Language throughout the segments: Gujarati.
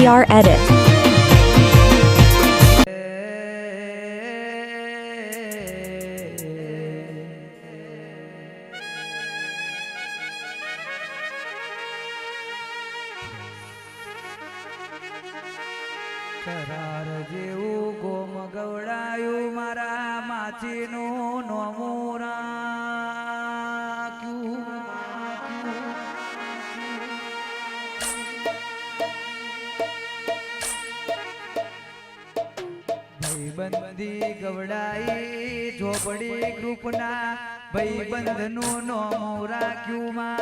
TR Edit. કરાર જેવું ગોમ ગવડાયું મારા માછીનું નોમું રાખ્યું. ભાઈબંધી ગવડાઈ ઝોપડી ગ્રુપના ભાઈબંધનું નોમું રાખ્યું માં.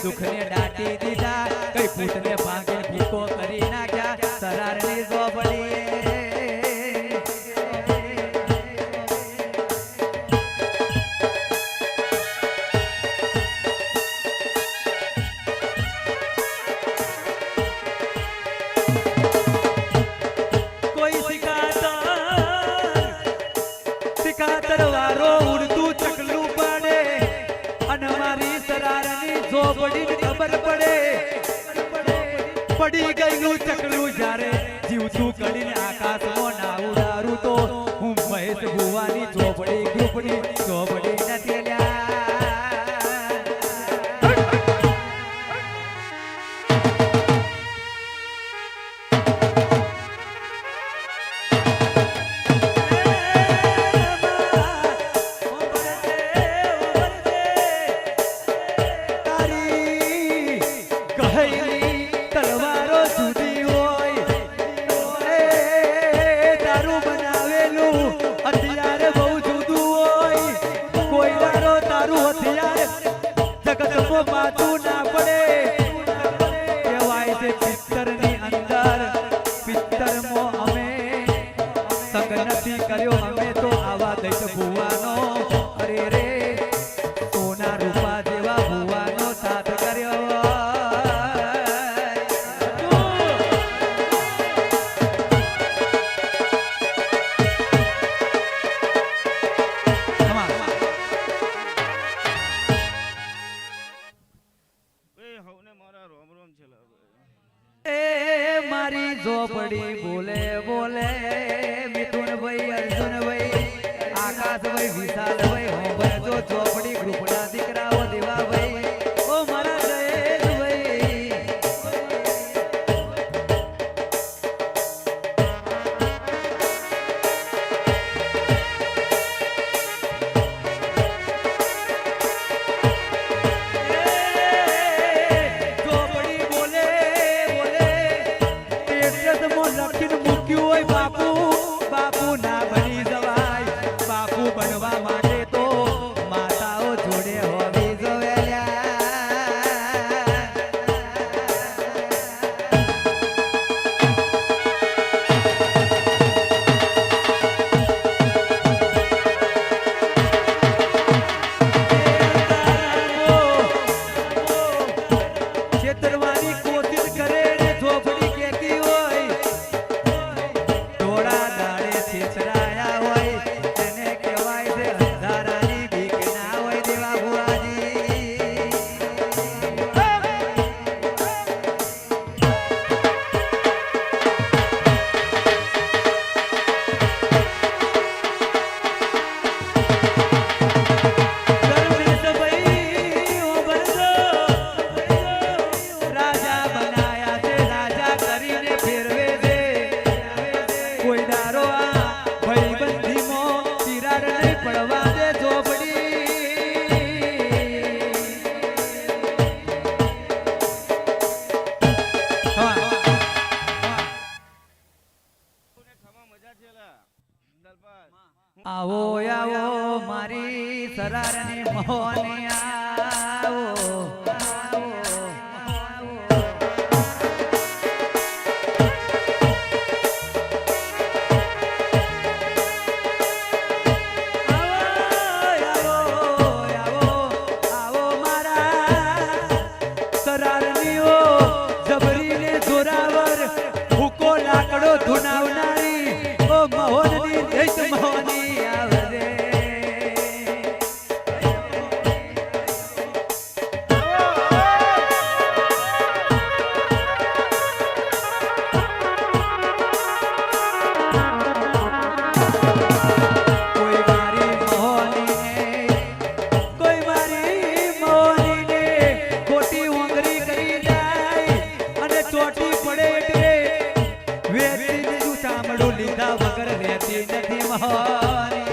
દુઃખને દાટી દીધા, કઈ ફૂટને ભાંગે ભીકો કરી નાખ્યા સરારની ઝોપડી. કોઈ સિકાતર વારો ઉડતું ચકલું પડે અને મારી સરારની ઝોપડી ખબર પડે. પડી ગયેલું ચકલું જ્યારે જીવતું કરીને આકાશમાં ના ઉડારું તો હું મહેશ ભુવાની ઝોપડી ગ્રુપની ઝોપડી નથી લ્યા. પાછું ના પડે કહેવાય છે પિત્તરની અંદર પિત્તરમાં અમે સંગ નથી કર્યો અમે તો આવા દૈત ભુવાનો. અરે રે સોના રૂપા જેવા ભુવાનો સાથ કર્યો. એ મારી ઝોપડી બોલે બોલે મિથુનભાઈ અર્જુનભાઈ આકાશભાઈ વિશાલભાઈ હોંભર જો ઝોપડી ગ્રુપના દીકરાઓ દેવાભાઈ ઓ મારા જયેશભાઈ ઝોપડી બોલે બોલે એટલે મો લખીને મૂક્યું હોય બાપુ બાપુ ના બની જવાય બાપુ બનવા માટે તો માતાઓ જોડે હોવી જોવેલ્યા છેતરવાની કોશિશ કરે ને ઝોપડી કેતી હોય થોડા દાડે છેતરાયા હોય તેને કહેવાય છે અંધારાની બીક ના હોય દેવા ભુવાજી રાજા બનાયા છે રાજા કરીને ફેરવે છે કોઈ દારો આ ભાઈબંધીમાં ચિરાડ નહીં પડવા દે ઝોપડી આવો આવો મારી સરારની મોહની આવો આવો મારા સરારનીઓ જબરીને જોરાવર ભૂકો લાકડો ધુનાવનારી ઓ મહોનની જય મહોની આવજે કોઈ મારી મોહનીને કોઈ મારી મોહનીને ખોટી ઉંગરી કરી જાય અને ચોટી પડે એટલે વેચી દીધું ચામડું લીધા વગર રહેતી નથી મોહની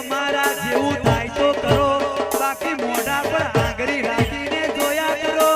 અમારા જેવું થાય તો કરો બાકી મોઢા પર આંગળી રાખીને જોયા કરો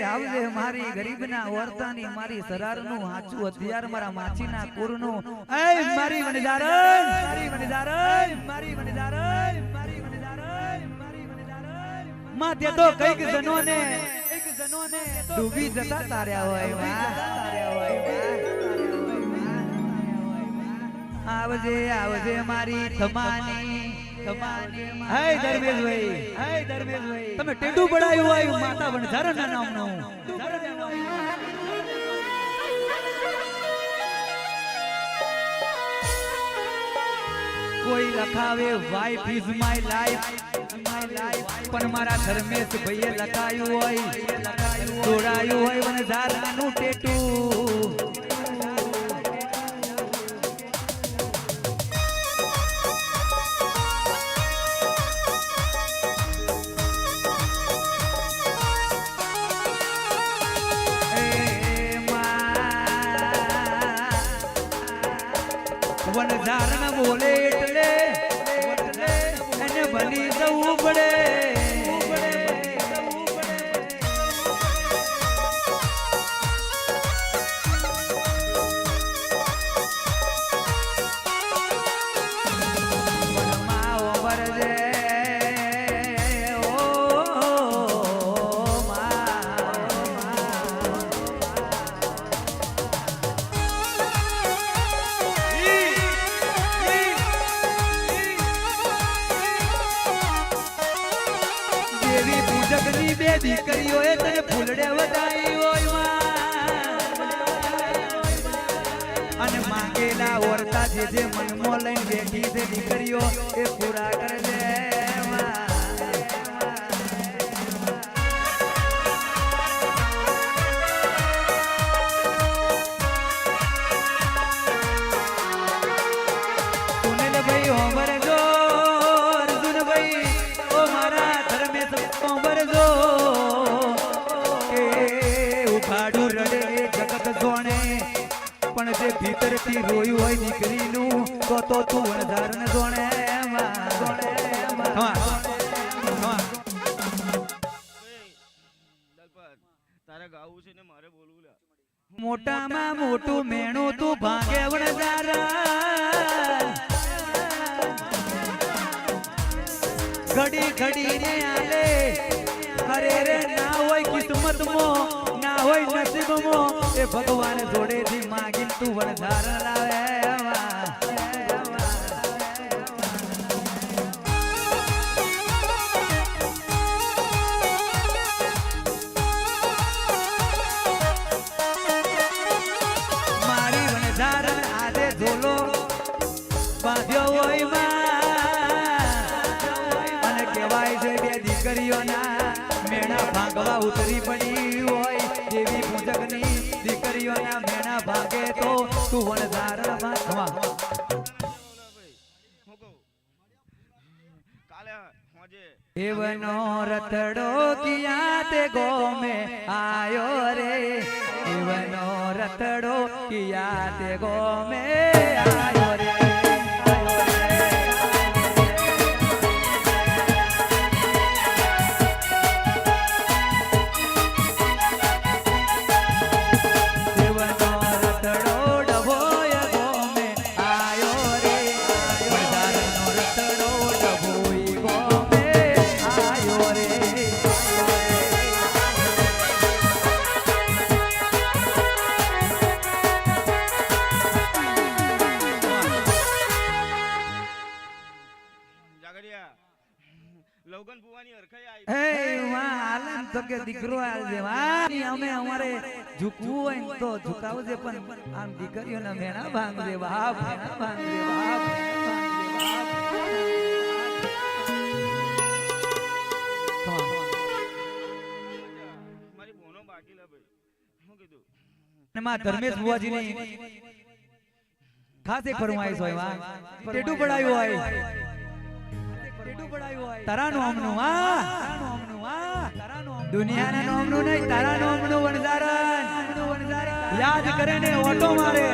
આવજે મારી ગરીબના વર્તાની મારી સરારનું હાચું હથિયાર મારા માછીના કુરનું એ મારી વનજારણ મારી વનજારણ મારી વનજારણ મારી વનજારણ મારી વનજારણ માથે તો કઈક જનોને ડૂબી જતા તાર્યા હોય આવજે આવજે મારી થમાની હે ધર્મેશભાઈ તમે ટેડું બડાયું હોય માતા વનજારના નામનું કોઈ લખાવે વાઇફ ઇઝ માય લાઈફ, પણ મારા ધર્મેશ ભાઈએ લખાયું હોય, જોડાયું હોય વનઝારાનું ટેટું. વનઝારણ બોલે એટલે એને ભલી જવું પડે. બે દીકરીઓ એ તને ફૂલડે વધાઈ હોય અને માંગેલા ઓરતા જે મનમાં લઈને બેઠી છે દીકરીઓ એ પૂરા કરજે. સુનિલ ભાઈ હોમરજો, અર્જુન ભાઈ ઓ મારા ધર્મેશ હોમરજો. પણ જે ભીતરથી રોયું હોય દીકરીનું તો તું વણઝારણ જોણે. મોટામાં મોટું મેણું તું ભાગે વણઝારણ. ઘડી ઘડી ને આલે અરે રે ના હોય કિસ્મતમાં, ના હોય નસીબમાં, એ ભગવાન જોડેથી માગી તું વણઝારણ લાવે. મારી વણઝારણ આજે ઝોલો બાંધ્યો હોય અને કહેવાય છે બે દીકરીઓના મેણા ભાગવા ઉતરી પડી હોય. દેવી પૂજકની દીકરીઓના મેણા ભાગે તો તું વણઝારણ માં એવનો રથડો કિયા તે ગોમે આયો રે, એવનો રથડો કિયા તે ગોમે આયો રે. દીકરો અમે અમારે ઝૂકવું હોય ને તો ઝુકાવજે, પણ આમ દીકરીઓના મેણા ભાંગજે બાપ, મેણા ભાંગજે બાપ. ધર્મેશ બુવાજીની ખાસ એક ફરમાઈશ હોય, ટેટુ પડાયું હોય તારા નોમનું, દુનિયાના નોમનું નહીં, તારા નોમનું વણઝારણ યાદ કરે ને ઓટો મારે.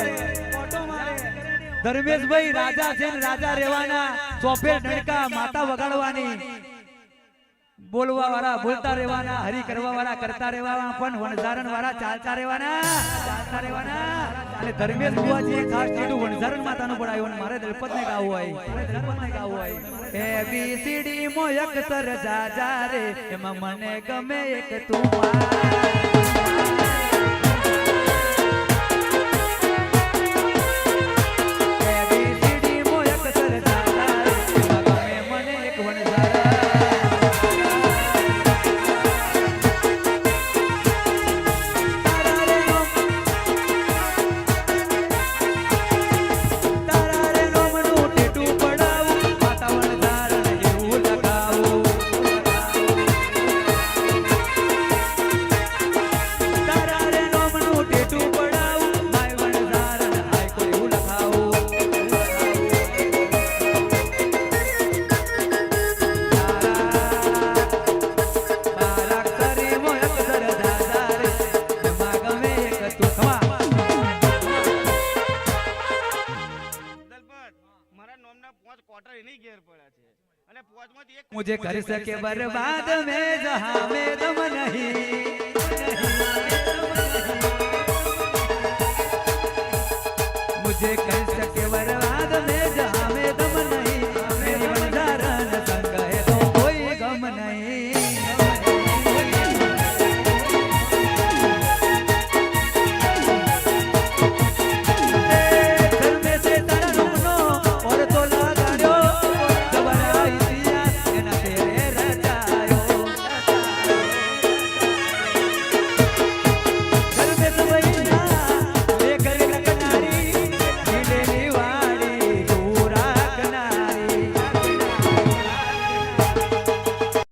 ધર્મેશભાઈ રાજા છે ને રાજા રહેવાના, ચોફેર ડણકા માતા વગાડવાની, બોલવા વાળા બોલતા રહેવાના, હરી કરવા વાળા કરતા રહેવાના, પણ વણઝારણ વાળા ચાલતા રહેવાના. અને ધર્મેશ બુવાજી ખાસ ટેટુ વણઝારણ માતાનું પડાયું. મારે દલપતને ગાવું હોય, ABCD મો અક્ષર જા જા રે, એમાં મને ગમે એક તું. તારા રે નોમનું ટેટુ પડાવ ઓટર એની ઘેર પડ્યા છે અને પોચમાંથી એક मुझे कर सके बर्बाद में जहां में दम नहीं मुझे कर सके बर्बाद में